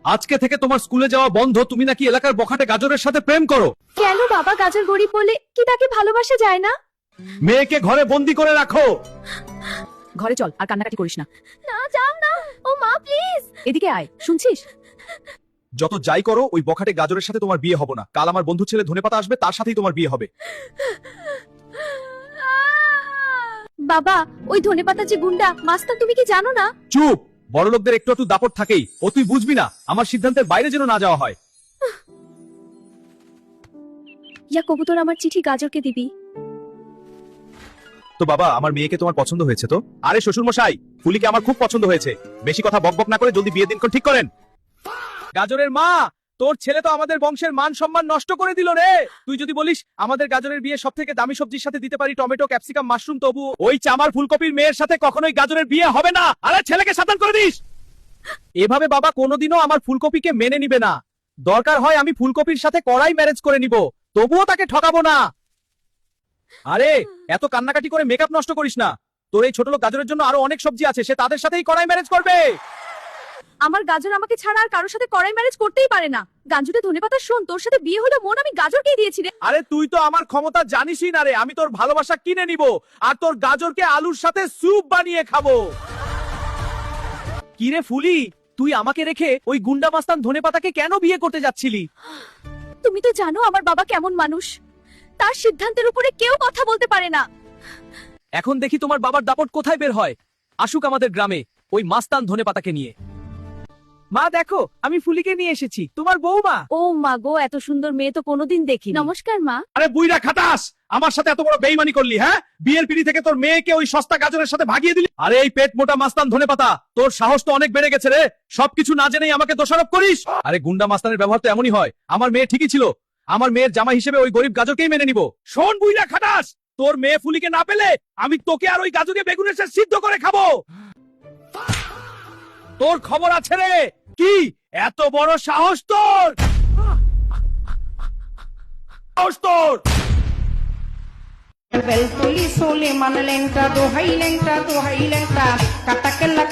আজকে থেকে তোমার স্কুলে যাওয়া বন্ধ। তুমি নাকি এলাকার বখাটে গাজরের সাথে প্রেম করো। কেন বাবা, গাজর গরিব বলে কি তাকে ভালোবাসা যায় না? মেয়েকে ঘরে বন্দি করে রাখো। ঘরে চল, আর কান্নাকাটি করিস না। না যাও না, ও মা প্লিজ এদিকে আয়, শুনছিস? যত যাই করো, ওই বখাটে গাজরের সাথে তোমার বিয়ে হবে না। কাল আমার বন্ধু ছেলে ধনেপাতা আসবে, তার সাথেই তোমার বিয়ে হবে। বাবা, ওই ধনেপাতা যে গুন্ডা মাস্তান, তুমি কি জানো না? চুপ, বড় লোকদের একটু একটু দাপট থাকেই। ও তুই বুঝবি না, আমার সিদ্ধান্তের বাইরে যেন না যাওয়া হয়। ইয়া কবুতর, আমার চিঠি গাজরকে দিবি। তো বাবা, আমার মেয়েকে তোমার পছন্দ হয়েছে তো? আরে শ্বশুর মশাই, ফুলিকে আমার খুব পছন্দ হয়েছে। বেশি কথা বকবক না করে জলদি বিয়ের দিনক্ষণ ঠিক করেন। গাজরের মা, তোর ছেলে তো আমাদের বংশের মান সম্মান নষ্ট করে দিল রে। তুই যদি বলিস আমাদের গাজরের বিয়ে সব থেকে দামি সবজির সাথে দিতে পারি টমেটো, ক্যাপসিকাম, মাশরুম, তবু ওই চামার ফুলকপির মেয়ের সাথে কখনোই গাজরের বিয়ে হবে না। আরে ছেলেকে সাবধান করে দিস। এভাবে বাবা কোনোদিনও আমার ফুলকপিকে মেনে নিবে না। দরকার হয় আমি ফুলকপির সাথে কড়াই ম্যারেজ করে নিব, তবুও তাকে ঠকাবো না। আরে এত কান্নাকাটি করে মেকআপ নষ্ট করিস না। তোর এই ছোট লোক গাজরের জন্য আরো অনেক সবজি আছে, সে তাদের সাথেই কড়াই ম্যারেজ করবে। আমার গাজর আমাকে ছাড়া আর কারোর সাথে কড়াই ম্যারেজ করতেই পারে না। গাঞ্জুতে ধনেপাতা শোন, তোর সাথে বিয়ে হলো মন, আমি গাজরকেই দিয়েছি রে। আরে তুই তো আমার ক্ষমতা জানিসই না রে। আমি তোর ভালোবাসা কিনে নিব, আর তোর গাজরকে আলুর সাথে স্যুপ বানিয়ে খাবো। কি রে ফুলি, তুই আমাকে রেখে ওই গুন্ডা মাস্তান ধনেপাতাকে কেন বিয়ে করতে যাচ্ছিলি? তুমি তো জানো আমার বাবা কেমন মানুষ, তার সিদ্ধান্তের উপরে কেউ কথা বলতে পারে না। এখন দেখি তোমার বাবার দাপট কোথায় বের হয়। আসুক আমাদের গ্রামে ওই মাস্তান ধনেপাতাকে নিয়ে। মা দেখো, আমি ফুলিকে নিয়ে এসেছি, তোমার বউমা। ও মা গো, এত সুন্দর মেয়ে তো কোনোদিন দেখিনি। নমস্কার মা। আরে বুইড়া খাটাস, আমার সাথে এত বড় বেইমানি করলি? হ্যাঁ, বিয়ের পিড়ি থেকে তোর মেয়েকে ওই সস্তা গাজরের সাথে ভাগিয়ে দিলি। আরে এই পেট মোটা মাস্তান ধনেপাতা, তোর সাহস তো অনেক বেড়ে গেছে রে। সবকিছু না জেনেই আমাকে দোষারোপ করিস। আরে গুন্ডা মাস্তানের ব্যবহার তো এমনই হয়। আমার মেয়ে ঠিকই ছিল, আমার মেয়ের জামাই হিসেবে ওই গরিব গাজরকেই মেনে নিব। শোন বুইড়া খাটাস, তোর মেয়ে ফুলিকে না পেলে আমি তোকে আর ওই গাজরে বেগুনের সাথে সিদ্ধ করে খাবো। তোর খবর আছে রে। কি এত বড় সাহস তোর? সাহস তোর? Bel tuli sole man lenta do hai lenta kata kella